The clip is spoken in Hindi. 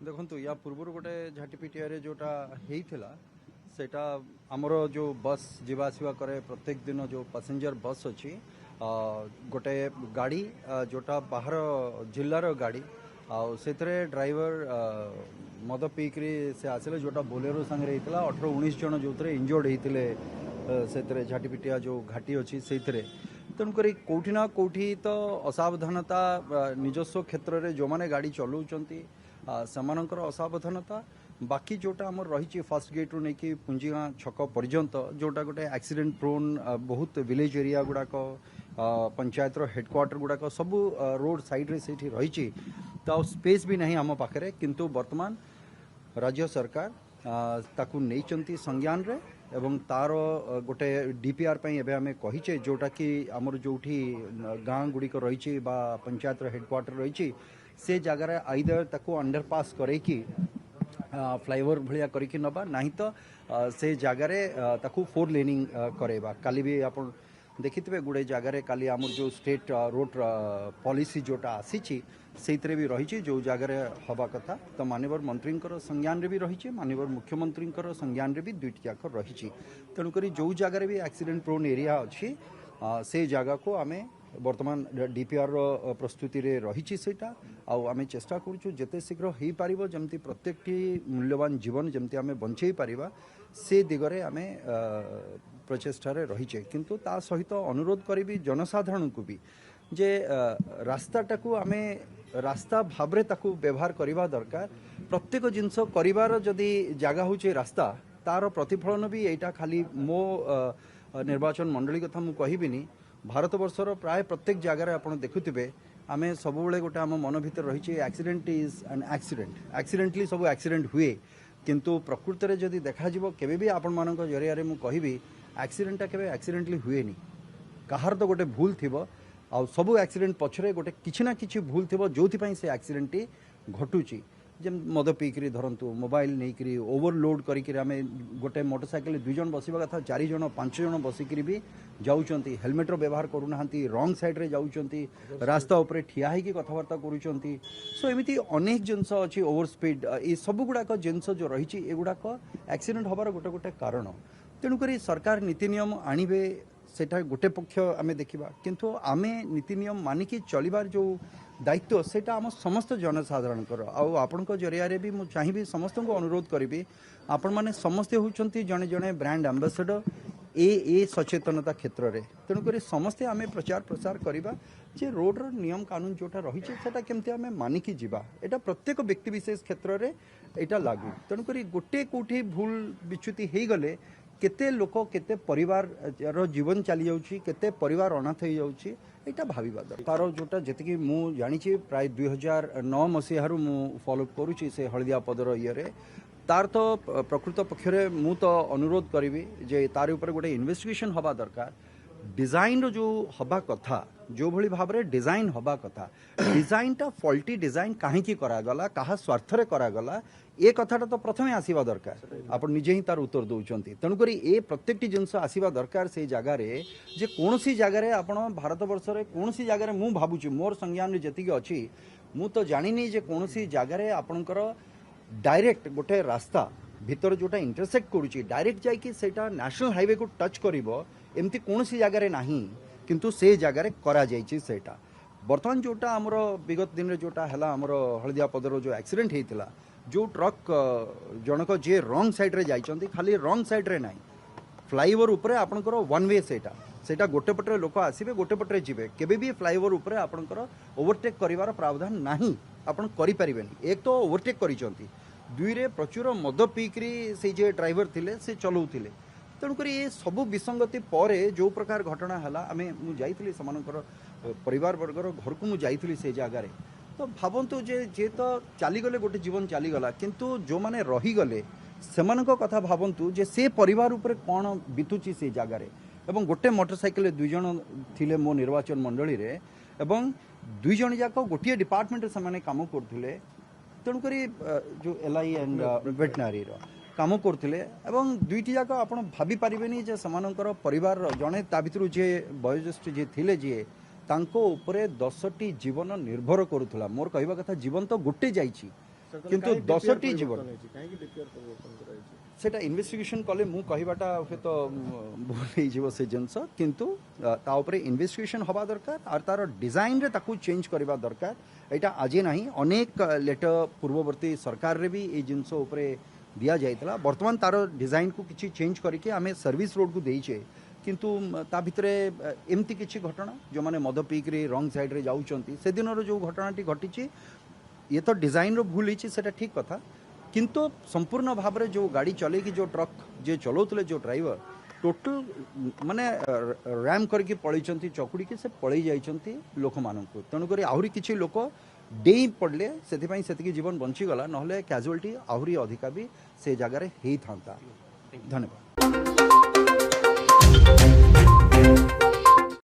देखो या पूर्व गोटे झाटीपिटिया जोटा होता सेटा आमर जो बस जीवा आसवा करे प्रत्येक दिन जो पैसेंजर बस अच्छी गोटे गाड़ी जोटा बाहर जिल्लार गाड़ी से ड्राइवर मद पीकरी से आसिले जोटा बोलेरो सांगे 18-19 जन जो इंजर्ड होते से झाटीपिटिया जो घाटी अच्छी से तेणुक कौटिना कौटी तो असावधानता निजस्व क्षेत्र में जो मैंने गाड़ी चलाऊँच सेमानंकर असावधानता बाकी जोटा आम रही फर्स्ट गेट रू नहीं पुंजीगा छक पर्यंत जोटा गोटे एक्सीडेंट प्रोन बहुत विलेज एरिया गुड़ाक पंचायतर हेडक्वार्टर गुड़ाक सब रोड साइड रे से रही तो स्पेस भी नहीं आम पाखे किंतु वर्तमान राज्य सरकार ताकू नहीं संज्ञान रे एवं तार गोटे डीपीआर एवं आम कहीचे जोटा कि आमर जो गाँ गुड़िक रही पंचायतर हेडक्वार्टर रही से जगार आईदर ताकू अंडरपास करैकी फ्लाईओवर भाया करके नबा नहीं तो से जगार ताकू 4 लेनिंग करेबा काली भी आप देखिथे गुड़े जगार काली आमर जो स्टेट रोड पॉलिसी जोटा आसी से भी रही जो जगार हवा कथा तो माननीय मंत्री संज्ञान भी रही माननीय मुख्यमंत्री संज्ञान भी दुईटी जाक रही तेणुक जो जगार भी एक्सीडेंट प्रोन एरिया अच्छी से जगह को आमे वर्तमान डीपीआर प्रस्तुति रे रही सेटा आमे चेष्टा करूँ जिते शीघ्र हो पार जमती प्रत्येक मूल्यवान जीवन जमती आमे बंचई पारिबा से दिगरे आमे प्रचेष्टा रे रहीचे किंतु ता सहित अनुरोध करी जनसाधारण को भी जे रास्ताटा को आमे रास्ता भावरे ताकू व्यवहार करवा दरकार प्रत्येक जिनस करिवार जदि जगह होचे रास्ता तार प्रतिफलन भी एटा खाली मो निर्वाचन मंडली कथा मु कहिबिनी भारत वर्षर प्राय प्रत्येक जगार आप देखुवे आम सब गोटे आम मन भर रही एक्सीडेंट इज एन एक्सीडेंटली सब एक्सीडेंट हुए किंतु प्रकृत में जदि देखा केबे भी आपण मान जरिया मुझे कहबी एक्सीडेंटा केबे एक्सीडेंटली हुए नी कहार तो गोटे भूल थी आ सब एक्सीडेंट पछरे गोटे किछि ना किछि भूल थी जो से एक्सीडेंट घटुची जम मद पीकरी धरतु मोबाइल नहीं ओवरलोड करके आम गोटे मोटरसाइकिल 2 जन बसवा कथा 4 जन 5 जन बसिक भी जाऊँच हेलमेटर व्यवहार करूना रंग सैड्रे जाऊँच रास्ता उपर ठिया होगी कथबार्ता करुँच सो एमती अनेक जिनस अच्छी ओवर स्पीड ये सब गुड़ाक जिनस जो रही एगुड़ाक एक्सीडेंट हबार गोटे गोटे कारण तेणुक सरकार नीति नियम आणवे सेटा गोटे पक्ष आमे देखिबा किंतु आमे नीति नियम मानिकी चलिबार जो दायित्व सेटा आम समस्त जनसाधारण आपण जरिया भी मुझे चाहिए समस्त को अनुरोध करी आपण मैंने समस्ते होती जड़े जड़े ब्रांड एम्बेसडर ए सचेतनता क्षेत्र में तेणुक समस्ते आम प्रचार प्रसार करवा जे रोड्र नियम कानून जोटा रही है केमती आम मानिकी जीवा एटा प्रत्येक व्यक्ति विशेष क्षेत्र में यहाँ लागू तेणुक गोटे कौटी भूल विच्युति हो गले केते लोक केते परिवार रो जीवन चली जाउची केते परिवार अनाथ हो जाउची एटा भाविबा दरकार तार जोटा जतिकी मु जानिची प्राय 2009 मसीहारू मु फॉलो करूची से हळदिया पदर इये तार तो प्रकृत पक्षरे मु तो अनुरोध करी जे तार ऊपर गोटे इन्वेस्टिगेशन हवा दरकार डिजाइन जो हवा कथा जो भली भाव में डिजाइन हवा कथा डिजाइनटा फल्टी डिजाइन कहीं करागला कहा स्वार्थ करागला ये कथाटा तो प्रथम आसवा दरकार आप निजे ही तार उत्तर दौरान तेणुक ये प्रत्येक जिनस आसवा दरकार से जगार जे कौन सी जगार आप भारत वर्ष में कौन सी जगार मु भावुची मोर संज्ञान जी अच्छी मु तो जानी जे कौन सी जगार आपणकर डायरेक्ट गोटे रास्ता भीतर जोटा इंटरसेक्ट करुच्ची डायरेक्ट जाकि सेटा नेशनल हाईवे को टच करिवो एमती कौन सी जगार नहीं किंतु से जगार करा जाइछि सेटा बर्तमान जोटा आमर विगत दिन जोटा है आमर हलदिया पदर जो एक्सीडेंट होता जो ट्रक जनक जे रंग साइड रे जाइछंती खाली रंग साइड रे नहीं फ्लाईओवर उपरे आपनकर वन वे सेटा गोटे पटरे लोक आसीबे गोटे पटरे जिबे केबे भी फ्लाईओवर उपरे आपनकर ओवरटेक करिवार प्रावधान नहीं आपन करि परिबेनी एक तो ओवरटेक करिसंती दुई रे प्रचुर मद पीकरी से जे ड्राइवर थिले से चलाउथिले तेणुक ये सबू विसंगति पर जो प्रकार घटना है आम मुझे समानकर परिवार वर्गर घर को मुझे से जगार तो भावतु जे तो चलीगले गोटे जीवन चलीगला किंतु जो मैंने रहीगले से कथा भावतु जे से परिवार उपर कौन बीतुची से जगार एवं गोटे मोटरसाइकिल 2 जन थिले मो निर्वाचन मंडली रे एवं 2 जन जाक गोटे डिपार्टमेंट से काम करते तेणुक जो एलआई एंड वेटनारी काम करते एवं दुईटी जाक आप भाभी पारे जे समानकर परिवार जड़े ता भर जे वयोज्येष्ठ जी थिले जी तांको उपरे 10टी जीवन निर्भर करुला मोर कहवा कथा जीवन तो गोटे जाइछि किंतु 10टी जीवन सेटा इन्वेस्टिगेशन कले मु कहबाटा हे तो भूल हो से जिनस किंतु ता उपरे इन्वेस्टिगेशन हवा दरकार और तार डिजाइन रे ताकू चेंज करबा दरकार एटा आज नहीं अनेक लेटर पूर्ववर्ती सरकार रे भी ए जिनस उपरे दिया जाइतला वर्तमान तार डिजाइन को किछि चेंज करके आमे सर्विस रोड को देइछे किंतु ता भितरे एमती किछि घटना जो माने मद पीक रे रंग साइड रे जाउचंती से दिन रो जो घटनाटी घटिछि ये तो डिजाइन रो भूल हिछि सेटा ठीक कथा किंतु संपूर्ण भाव में जो गाड़ी चले कि जो ट्रक जे चलाउतले जो ड्राइवर टोटल माने रैम करके पळैचंती चकुड़ी के से पळै जाइचंती लोक माननकु तेणुकरी आहुरी किछि लोक डेई पड़ले सेथिपाई सेतिकी जीवन बंची गला नहले कैजुअलिटी आहुरी अधिका भी से जगार हेई थांता। धन्यवाद।